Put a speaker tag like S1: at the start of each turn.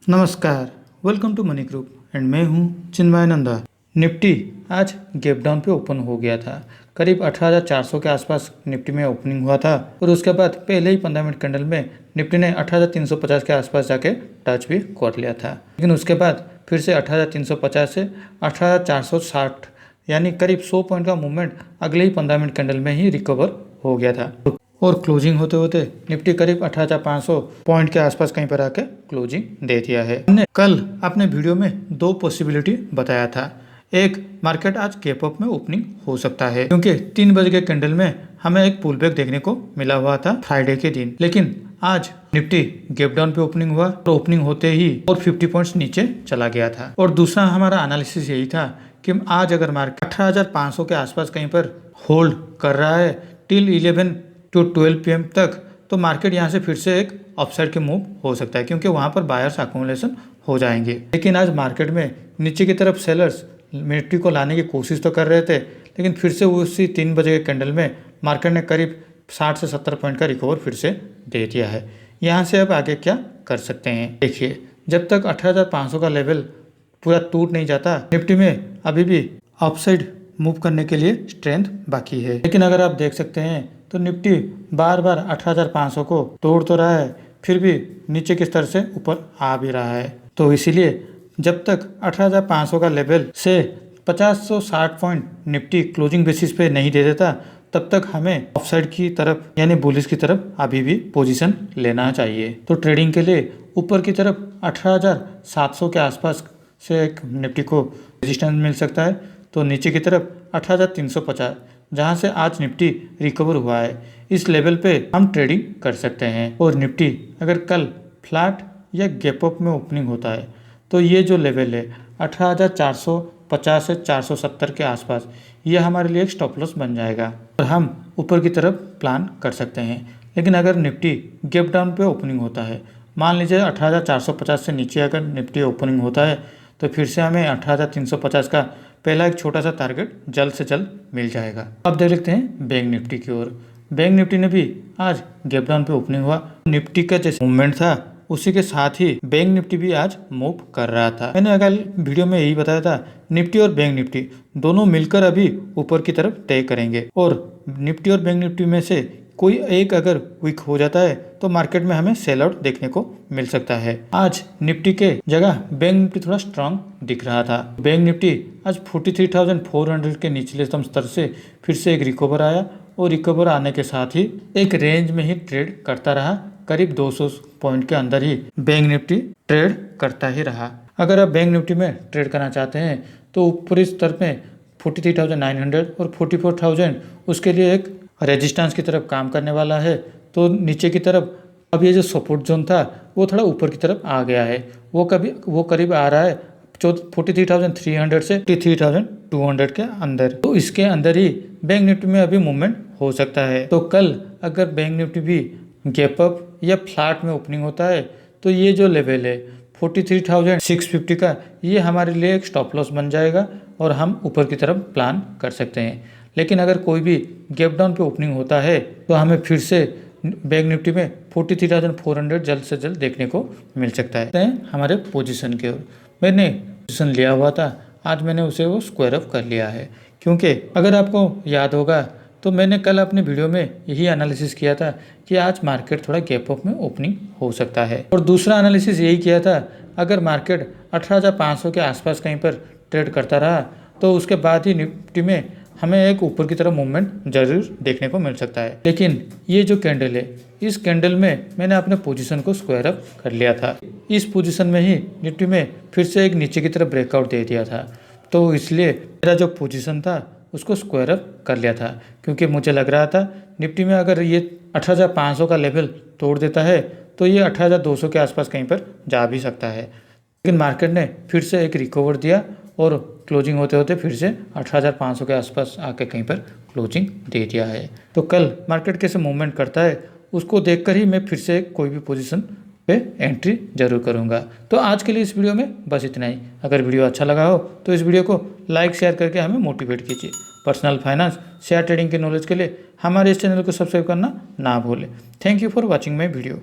S1: नमस्कार, welcome to money group and मैं हूं चिन्मय नंदा। निफ्टी आज गैप डाउन पे ओपन हो गया था। करीब 18,400 के आसपास निफ्टी में ओपनिंग हुआ था और उसके बाद पहले ही 15 मिनट कैंडल में निफ्टी ने 18,350 के आसपास जाके टच भी कर लिया था, लेकिन उसके बाद फिर से 18,350 से 18,460 यानी करीब 100 पॉइंट का मूवमेंट अगले ही 15 मिनट कैंडल में ही रिकवर हो गया था और क्लोजिंग होते होते निफ्टी करीब 18,500 पॉइंट के आसपास कहीं पर आके क्लोजिंग दे दिया है। हमने कल अपने वीडियो में दो पॉसिबिलिटी बताया था। एक, मार्केट आज गैप अप में ओपनिंग हो सकता है क्योंकि 3 बजे के कैंडल में हमें एक पुल बैक देखने को मिला हुआ था फ्राइडे के दिन, लेकिन आज निफ्टी गैप डाउन पे ओपनिंग हुआ और ओपनिंग होते ही और 50 पॉइंट्स नीचे चला गया था। और दूसरा हमारा एनालिसिस यही था कि आज अगर मार्केट 18,500 के आसपास कहीं पर होल्ड कर रहा है टिल 11 टू 12 PM तक, तो मार्केट यहाँ से फिर से एक अपसाइड के मूव हो सकता है क्योंकि वहाँ पर बायर्स अकोमोलेशन हो जाएंगे। लेकिन आज मार्केट में नीचे की तरफ सेलर्स निफ्टी को लाने की कोशिश तो कर रहे थे, लेकिन फिर से उसी 3 बजे के कैंडल में मार्केट ने करीब 60 से 70 पॉइंट का रिकवर फिर से दे दिया है। यहाँ से अब आगे क्या कर सकते हैं देखिए, जब तक 18,500 का लेवल पूरा टूट नहीं जाता निफ्टी में अभी भी अपसाइड मूव करने के लिए स्ट्रेंथ बाकी है। लेकिन अगर आप देख सकते हैं तो निफ्टी बार बार 18,500 को तोड़ तो रहा है, फिर भी नीचे के स्तर से ऊपर आ भी रहा है। तो इसीलिए जब तक 18,500 का लेवल से 50-60 पॉइंट निफ्टी क्लोजिंग बेसिस पे नहीं दे देता, तब तक हमें ऑफसाइड की तरफ यानी बुलिश की तरफ अभी भी पोजीशन लेना चाहिए। तो ट्रेडिंग के लिए ऊपर की तरफ 18,700 के आसपास से एक निफ्टी को रेजिस्टेंस मिल सकता है, तो नीचे की तरफ 18,350 जहां से आज निफ्टी रिकवर हुआ है, इस लेवल पे हम ट्रेडिंग कर सकते हैं। और निफ्टी अगर कल फ्लैट या गैप अप में ओपनिंग होता है तो ये जो लेवल है 18,450 से 470 के आसपास, ये हमारे लिए एक स्टॉप लॉस बन जाएगा और हम ऊपर की तरफ प्लान कर सकते हैं। लेकिन अगर निफ्टी गैप डाउन पे ओपनिंग होता है, मान लीजिए 18,450 से नीचे अगर निफ्टी ओपनिंग होता है, तो फिर से हमें 18,350 का पहला एक छोटा सा टारगेट जल्द से जल्द मिल जाएगा। अब देख लेते हैं बैंक निफ्टी की ओर। बैंक निफ्टी ने भी आज गैप डाउन पे ओपनिंग हुआ। निफ्टी का जैसे मूवमेंट था उसी के साथ ही बैंक निफ्टी भी आज मूव कर रहा था। मैंने अगर वीडियो में यही बताया था, निफ्टी और बैंक निफ्टी दोनों मिलकर अभी ऊपर की तरफ तय करेंगे और निफ्टी और बैंक निफ्टी में से कोई एक अगर वीक हो जाता है तो मार्केट में हमें सेल आउट देखने को मिल सकता है। आज निफ्टी के जगह बैंक निफ्टी थोड़ा स्ट्रांग दिख रहा था। बैंक निफ्टी आज 43,400 के निचलेतम स्तर से फिर से एक रिकवर आया और रिकवर आने के साथ ही एक रेंज में ही ट्रेड करता रहा। करीब 200 पॉइंट के अंदर ही बैंक निफ्टी ट्रेड करता ही रहा। अगर आप बैंक निफ्टी में ट्रेड करना चाहते हैं तो ऊपरी स्तर में 43,900 और 44,000 उसके लिए एक रेजिस्टेंस की तरफ काम करने वाला है। तो नीचे की तरफ अब ये जो सपोर्ट जोन था वो थोड़ा ऊपर की तरफ आ गया है, वो करीब आ रहा है 43,300 से 43,200 के अंदर। तो इसके अंदर ही बैंक निफ्टी में अभी मूवमेंट हो सकता है। तो कल अगर बैंक निफ्टी भी गैप अप या फ्लैट में ओपनिंग होता है तो ये जो लेवल है 43,650 का, ये हमारे लिए एक स्टॉप लॉस बन जाएगा और हम ऊपर की तरफ प्लान कर सकते हैं। लेकिन अगर कोई भी गैप डाउन पे ओपनिंग होता है तो हमें फिर से बैंक निफ्टी में 43,400 जल्द से जल्द देखने को मिल सकता है। हमारे पोजीशन की ओर मैंने पोजीशन लिया हुआ था, आज मैंने उसे वो स्क्वायर अप कर लिया है क्योंकि अगर आपको याद होगा तो मैंने कल अपने वीडियो में यही एनालिसिस किया था कि आज मार्केट थोड़ा गैप अप में ओपनिंग हो सकता है। और दूसरा एनालिसिस यही किया था, अगर मार्केट 18,500 के आसपास कहीं पर ट्रेड करता रहा तो उसके बाद ही निफ्टी में हमें एक ऊपर की तरफ मूवमेंट जरूर देखने को मिल सकता है। लेकिन ये जो कैंडल है, इस कैंडल में मैंने अपने पोजीशन को स्क्वायर अप कर लिया था। इस पोजीशन में ही निफ्टी में फिर से एक नीचे की तरफ ब्रेकआउट दे दिया था, तो इसलिए मेरा जो पोजीशन था उसको स्क्वायर अप कर लिया था क्योंकि मुझे लग रहा था निफ्टी में अगर ये 18,500 का लेवल तोड़ देता है तो ये 18,200 के आसपास कहीं पर जा भी सकता है। लेकिन मार्केट ने फिर से एक रिकवर दिया और क्लोजिंग होते होते फिर से 18,500 के आसपास आके कहीं पर क्लोजिंग दे दिया है। तो कल मार्केट कैसे मूवमेंट करता है उसको देखकर ही मैं फिर से कोई भी पोजीशन पे एंट्री जरूर करूंगा। तो आज के लिए इस वीडियो में बस इतना ही। अगर वीडियो अच्छा लगा हो तो इस वीडियो को लाइक शेयर करके हमें मोटिवेट कीजिए। पर्सनल फाइनेंस शेयर ट्रेडिंग के नॉलेज के लिए हमारे इस चैनल को सब्सक्राइब करना ना भूलें। Thank you for watching my video.